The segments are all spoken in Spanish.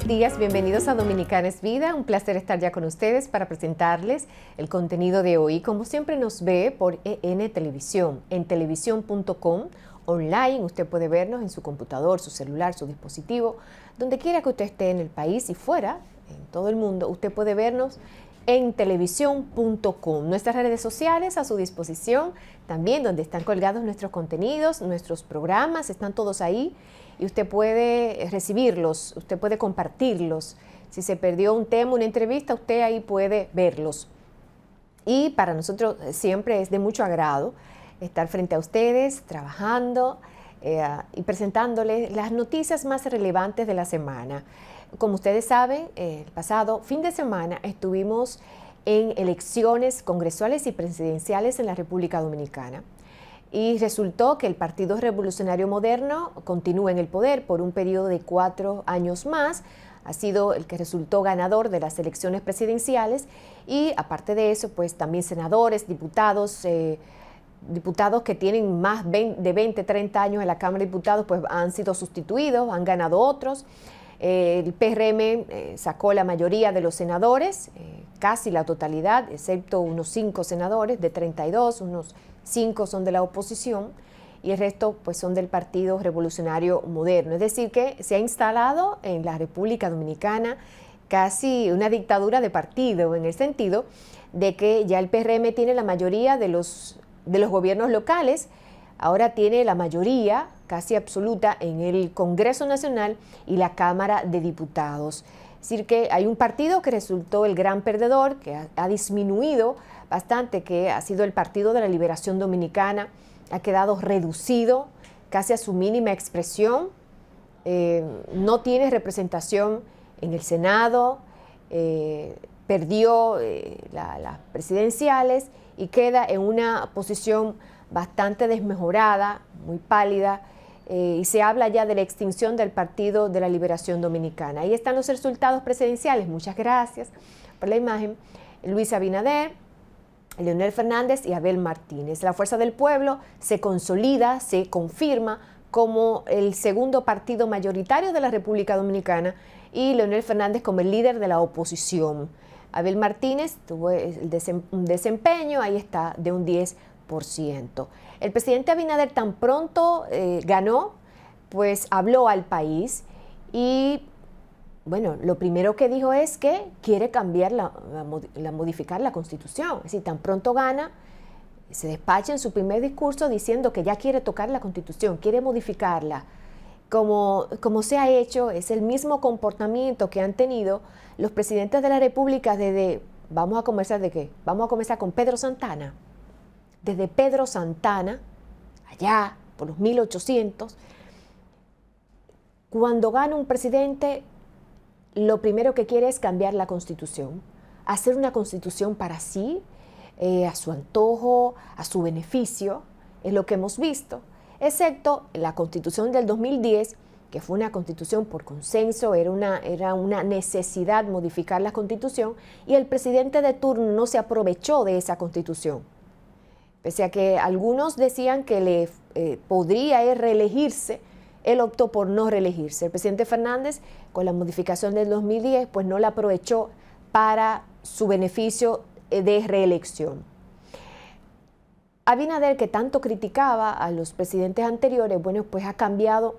buenos días, bienvenidos a Dominicana es Vida. Un placer estar ya con ustedes para presentarles el contenido de hoy. Como siempre nos ve por EN Televisión, en televisión.com, online. Usted puede vernos en su computador, su celular, su dispositivo, donde quiera que usted esté en el país y fuera, en todo el mundo. Usted puede vernos en televisión.com. Nuestras redes sociales a su disposición, también donde están colgados nuestros contenidos, nuestros programas, están todos ahí. Y usted puede recibirlos, usted puede compartirlos. Si se perdió un tema, una entrevista, usted ahí puede verlos. Y para nosotros siempre es de mucho agrado estar frente a ustedes, trabajando y presentándoles las noticias más relevantes de la semana. Como ustedes saben, el pasado fin de semana estuvimos en elecciones congresuales y presidenciales en la República Dominicana. Y resultó que el Partido Revolucionario Moderno continúa en el poder por un periodo de 4 años más. Ha sido el que resultó ganador de las elecciones presidenciales y aparte de eso, pues también senadores, diputados que tienen más de 20, 30 años en la Cámara de Diputados, pues han sido sustituidos, han ganado otros. El PRM sacó la mayoría de los senadores, casi la totalidad, excepto unos 5 senadores de 32, unos 5 son de la oposición y el resto pues son del Partido Revolucionario Moderno. Es decir, que se ha instalado en la República Dominicana casi una dictadura de partido, en el sentido de que ya el PRM tiene la mayoría de los gobiernos locales, ahora tiene la mayoría casi absoluta en el Congreso Nacional y la Cámara de Diputados. Es decir, que hay un partido que resultó el gran perdedor, que ha disminuido bastante, que ha sido el Partido de la Liberación Dominicana, ha quedado reducido casi a su mínima expresión, no tiene representación en el Senado, perdió las presidenciales y queda en una posición bastante desmejorada, muy pálida, y se habla ya de la extinción del Partido de la Liberación Dominicana. Ahí están los resultados presidenciales. Muchas gracias por la imagen. Luis Abinader, Leonel Fernández y Abel Martínez. La Fuerza del Pueblo se consolida, se confirma como el segundo partido mayoritario de la República Dominicana y Leonel Fernández como el líder de la oposición. Abel Martínez tuvo un desempeño, ahí está, de un 10%. El presidente Abinader tan pronto ganó, pues habló al país y bueno, lo primero que dijo es que quiere cambiar modificar la Constitución. Es decir, tan pronto gana, se despacha en su primer discurso diciendo que ya quiere tocar la Constitución, quiere modificarla. Como se ha hecho, es el mismo comportamiento que han tenido los presidentes de la República desde, vamos a comenzar ¿de qué? Vamos a comenzar con Pedro Santana. Desde Pedro Santana, allá por los 1800, cuando gana un presidente, lo primero que quiere es cambiar la Constitución, hacer una Constitución para sí, a su antojo, a su beneficio, es lo que hemos visto, excepto la Constitución del 2010, que fue una Constitución por consenso, era una necesidad modificar la Constitución, y el presidente de turno no se aprovechó de esa Constitución. Pese a que algunos decían que le podría reelegirse, él optó por no reelegirse. El presidente Fernández, con la modificación del 2010, pues no la aprovechó para su beneficio de reelección. Abinader, que tanto criticaba a los presidentes anteriores, bueno, pues ha cambiado,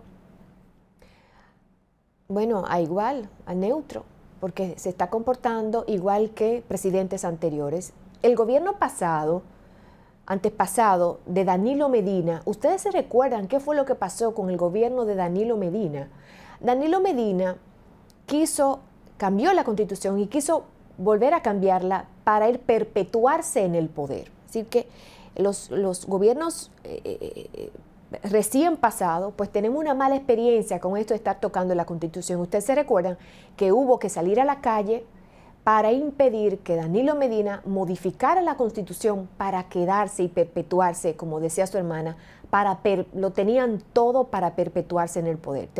bueno, a igual, a neutro, porque se está comportando igual que presidentes anteriores. El gobierno antepasado de Danilo Medina, ¿ustedes se recuerdan qué fue lo que pasó con el gobierno de Danilo Medina? Danilo Medina cambió la Constitución y quiso volver a cambiarla para él perpetuarse en el poder. Es decir, que los gobiernos recién pasados, pues tenemos una mala experiencia con esto de estar tocando la Constitución. Ustedes se recuerdan que hubo que salir a la calle para impedir que Danilo Medina modificara la Constitución para quedarse y perpetuarse, como decía su hermana, lo tenían todo para perpetuarse en el poder.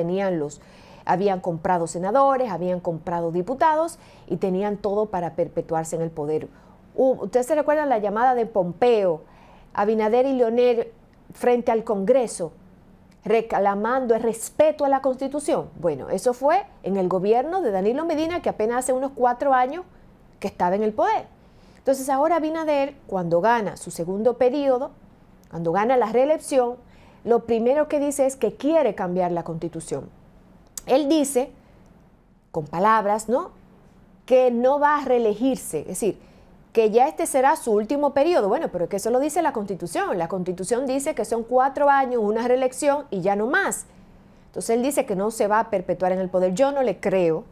Habían comprado senadores, habían comprado diputados y tenían todo para perpetuarse en el poder. Ustedes se recuerdan la llamada de Pompeo, Abinader y Leonel frente al Congreso. reclamando el respeto a la Constitución. Bueno, eso fue en el gobierno de Danilo Medina, que apenas hace unos 4 años que estaba en el poder. Entonces ahora Abinader, cuando gana su segundo periodo, cuando gana la reelección, lo primero que dice es que quiere cambiar la Constitución. Él dice, con palabras, ¿no?, que no va a reelegirse, es decir, que ya este será su último periodo. Bueno, pero que eso lo dice la Constitución. La Constitución dice que son 4 años, una reelección y ya no más. Entonces él dice que no se va a perpetuar en el poder. Yo no le creo,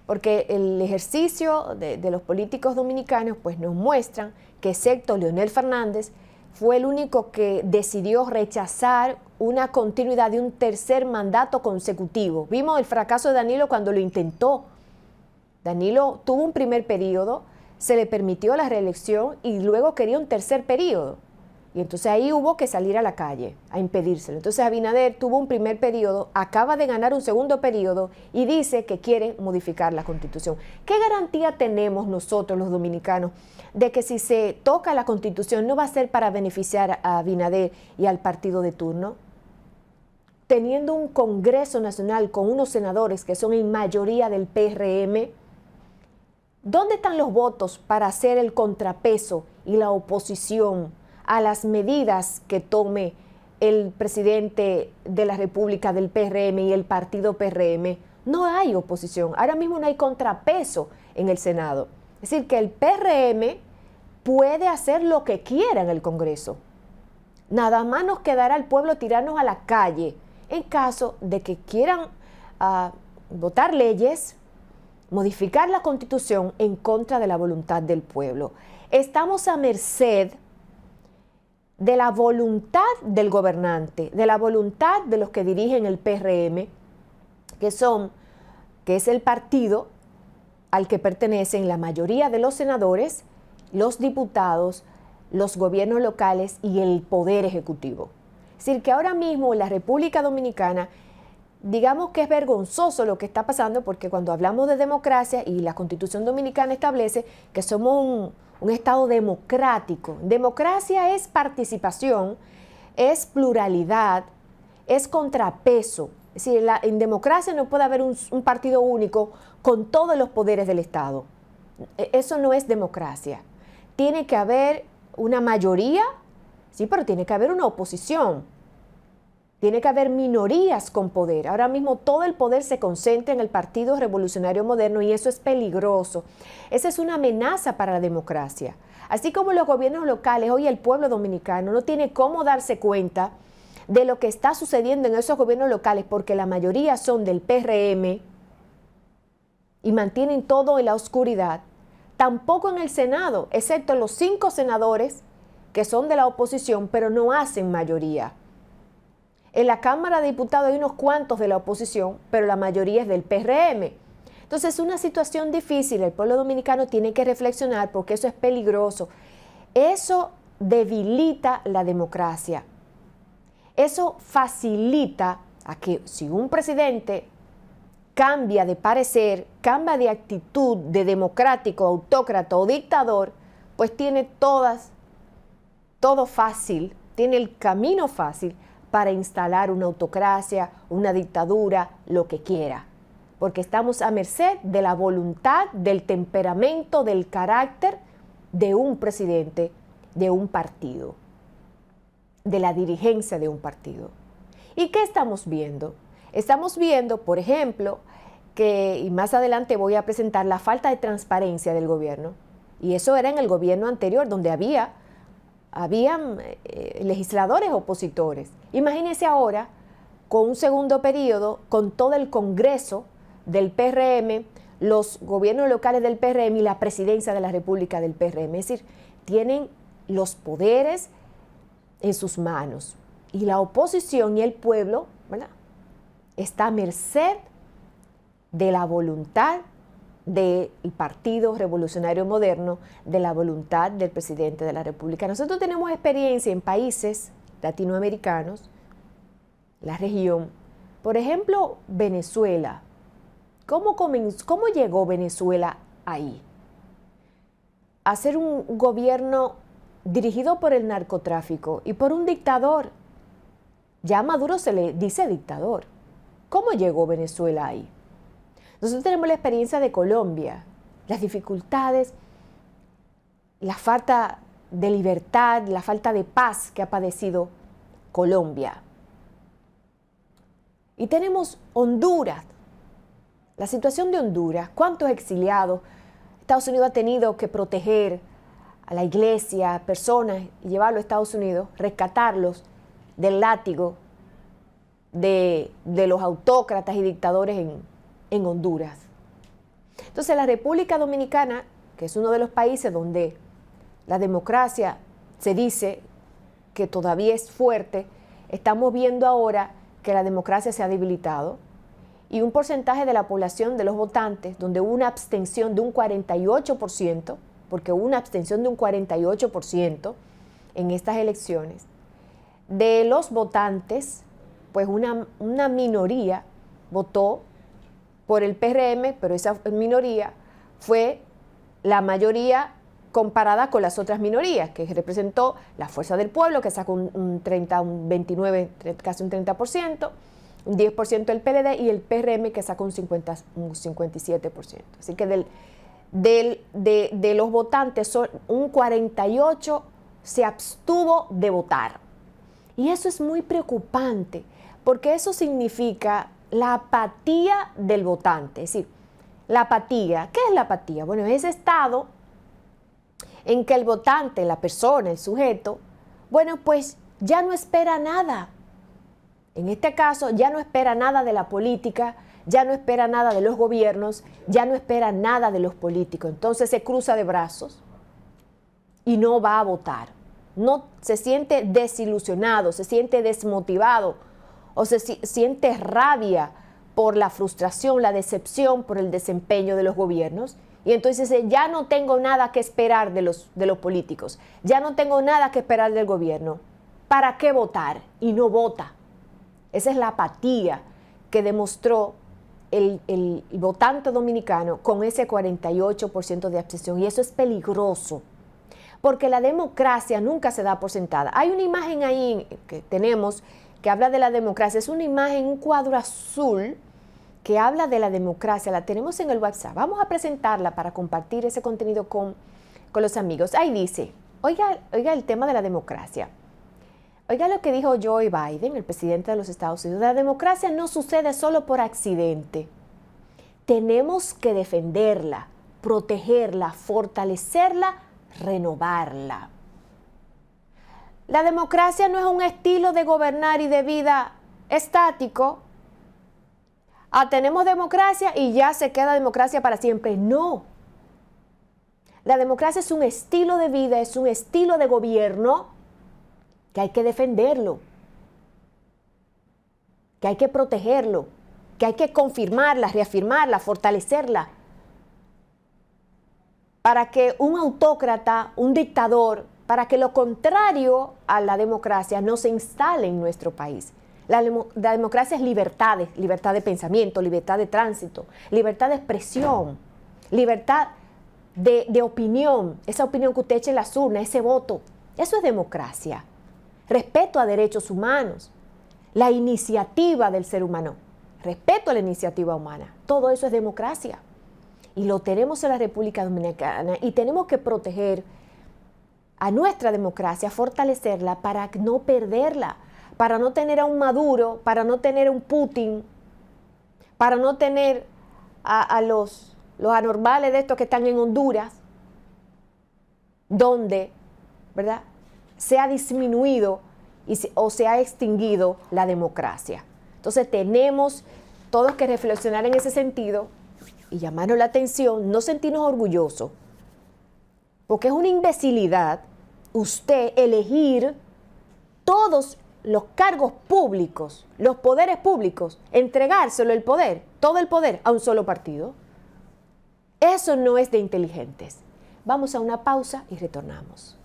porque el ejercicio de los políticos dominicanos pues nos muestran que excepto Leonel Fernández fue el único que decidió rechazar una continuidad de un tercer mandato consecutivo. Vimos el fracaso de Danilo cuando lo intentó. Danilo tuvo un primer periodo, se le permitió la reelección y luego quería un tercer periodo. Y entonces ahí hubo que salir a la calle a impedírselo. Entonces Abinader tuvo un primer periodo, acaba de ganar un segundo periodo y dice que quiere modificar la Constitución. ¿Qué garantía tenemos nosotros los dominicanos de que si se toca la Constitución no va a ser para beneficiar a Abinader y al partido de turno? Teniendo un Congreso Nacional con unos senadores que son en mayoría del PRM, ¿dónde están los votos para hacer el contrapeso y la oposición a las medidas que tome el presidente de la República del PRM y el partido PRM? No hay oposición. Ahora mismo no hay contrapeso en el Senado. Es decir, que el PRM puede hacer lo que quiera en el Congreso. Nada más nos quedará al pueblo tirarnos a la calle en caso de que quieran votar leyes, modificar la Constitución en contra de la voluntad del pueblo. Estamos a merced de la voluntad del gobernante, de la voluntad de los que dirigen el PRM, que es el partido al que pertenecen la mayoría de los senadores, los diputados, los gobiernos locales y el poder ejecutivo. Es decir, que ahora mismo en la República Dominicana, digamos que es vergonzoso lo que está pasando, porque cuando hablamos de democracia, y la Constitución Dominicana establece que somos un Estado democrático. Democracia es participación, es pluralidad, es contrapeso. Es decir, en democracia no puede haber un partido único con todos los poderes del Estado. Eso no es democracia. Tiene que haber una mayoría, sí, pero tiene que haber una oposición. Tiene que haber minorías con poder. Ahora mismo todo el poder se concentra en el Partido Revolucionario Moderno y eso es peligroso. Esa es una amenaza para la democracia. Así como los gobiernos locales, hoy el pueblo dominicano no tiene cómo darse cuenta de lo que está sucediendo en esos gobiernos locales porque la mayoría son del PRM y mantienen todo en la oscuridad. Tampoco en el Senado, excepto los 5 senadores que son de la oposición, pero no hacen mayoría. En la Cámara de Diputados hay unos cuantos de la oposición, pero la mayoría es del PRM. Entonces es una situación difícil, el pueblo dominicano tiene que reflexionar porque eso es peligroso. Eso debilita la democracia. Eso facilita a que si un presidente cambia de parecer, cambia de actitud de democrático, autócrata o dictador, pues tiene todo fácil, tiene el camino fácil para instalar una autocracia, una dictadura, lo que quiera. Porque estamos a merced de la voluntad, del temperamento, del carácter de un presidente, de un partido, de la dirigencia de un partido. ¿Y qué estamos viendo? Estamos viendo, por ejemplo, y más adelante voy a presentar la falta de transparencia del gobierno. Y eso era en el gobierno anterior, donde habían legisladores opositores. Imagínense ahora, con un segundo periodo, con todo el Congreso del PRM, los gobiernos locales del PRM y la presidencia de la República del PRM. Es decir, tienen los poderes en sus manos. Y la oposición y el pueblo, ¿verdad?, está a merced de la voluntad del Partido Revolucionario Moderno, de la voluntad del presidente de la República. Nosotros tenemos experiencia en países latinoamericanos, la región. Por ejemplo, Venezuela. ¿Cómo llegó Venezuela ahí? A ser un gobierno dirigido por el narcotráfico y por un dictador. Ya a Maduro se le dice dictador. ¿Cómo llegó Venezuela ahí? Nosotros tenemos la experiencia de Colombia, las dificultades, la falta de libertad, la falta de paz que ha padecido Colombia. Y tenemos Honduras, la situación de Honduras, cuántos exiliados. Estados Unidos ha tenido que proteger a la iglesia, a personas, y llevarlos a Estados Unidos, rescatarlos del látigo de los autócratas y dictadores en Honduras. Entonces la República Dominicana, que es uno de los países donde la democracia se dice que todavía es fuerte, estamos viendo ahora que la democracia se ha debilitado y un porcentaje de la población, de los votantes, donde hubo una abstención de un 48%, porque hubo una abstención de un 48% en estas elecciones, de los votantes, pues una minoría votó por el PRM, pero esa minoría fue la mayoría comparada con las otras minorías, que representó la Fuerza del Pueblo, que sacó un 30, un 29, casi un 30%, un 10% el PLD, y el PRM, que sacó un 57%. Así que de los votantes, un 48% se abstuvo de votar. Y eso es muy preocupante, porque eso significa la apatía del votante. Es decir, la apatía, ¿qué es la apatía? Bueno, es ese estado en que el votante, la persona, el sujeto, bueno, pues ya no espera nada. En este caso, ya no espera nada de la política, ya no espera nada de los gobiernos, ya no espera nada de los políticos. Entonces se cruza de brazos y no va a votar. No se siente desilusionado, se siente desmotivado o se siente rabia por la frustración, la decepción por el desempeño de los gobiernos. Y entonces dice, ya no tengo nada que esperar de los políticos, ya no tengo nada que esperar del gobierno. ¿Para qué votar? Y no vota. Esa es la apatía que demostró el votante dominicano con ese 48% de abstención. Y eso es peligroso, porque la democracia nunca se da por sentada. Hay una imagen ahí que tenemos que habla de la democracia. Es una imagen, un cuadro azul que habla de la democracia. La tenemos en el WhatsApp. Vamos a presentarla para compartir ese contenido con los amigos. Ahí dice, oiga el tema de la democracia. Oiga lo que dijo Joe Biden, el presidente de los Estados Unidos. La democracia no sucede solo por accidente. Tenemos que defenderla, protegerla, fortalecerla, renovarla. La democracia no es un estilo de gobernar y de vida estático. Tenemos democracia y ya se queda democracia para siempre. No. La democracia es un estilo de vida, es un estilo de gobierno que hay que defenderlo, que hay que protegerlo, que hay que confirmarla, reafirmarla, fortalecerla, para que un autócrata, un dictador, para que lo contrario a la democracia no se instale en nuestro país. La democracia es libertad de pensamiento, libertad de tránsito, libertad de expresión, libertad de opinión, esa opinión que usted eche en las urnas, ese voto. Eso es democracia. Respeto a derechos humanos, la iniciativa del ser humano, respeto a la iniciativa humana. Todo eso es democracia. Y lo tenemos en la República Dominicana y tenemos que proteger a nuestra democracia, fortalecerla para no perderla, para no tener a un Maduro, para no tener a un Putin, para no tener a los anormales de estos que están en Honduras, donde, ¿verdad?, se ha disminuido o se ha extinguido la democracia. Entonces tenemos todos que reflexionar en ese sentido y llamarnos la atención, no sentirnos orgullosos, porque es una imbecilidad usted elegir todos los cargos públicos, los poderes públicos, entregárselo el poder, todo el poder a un solo partido. Eso no es de inteligentes. Vamos a una pausa y retornamos.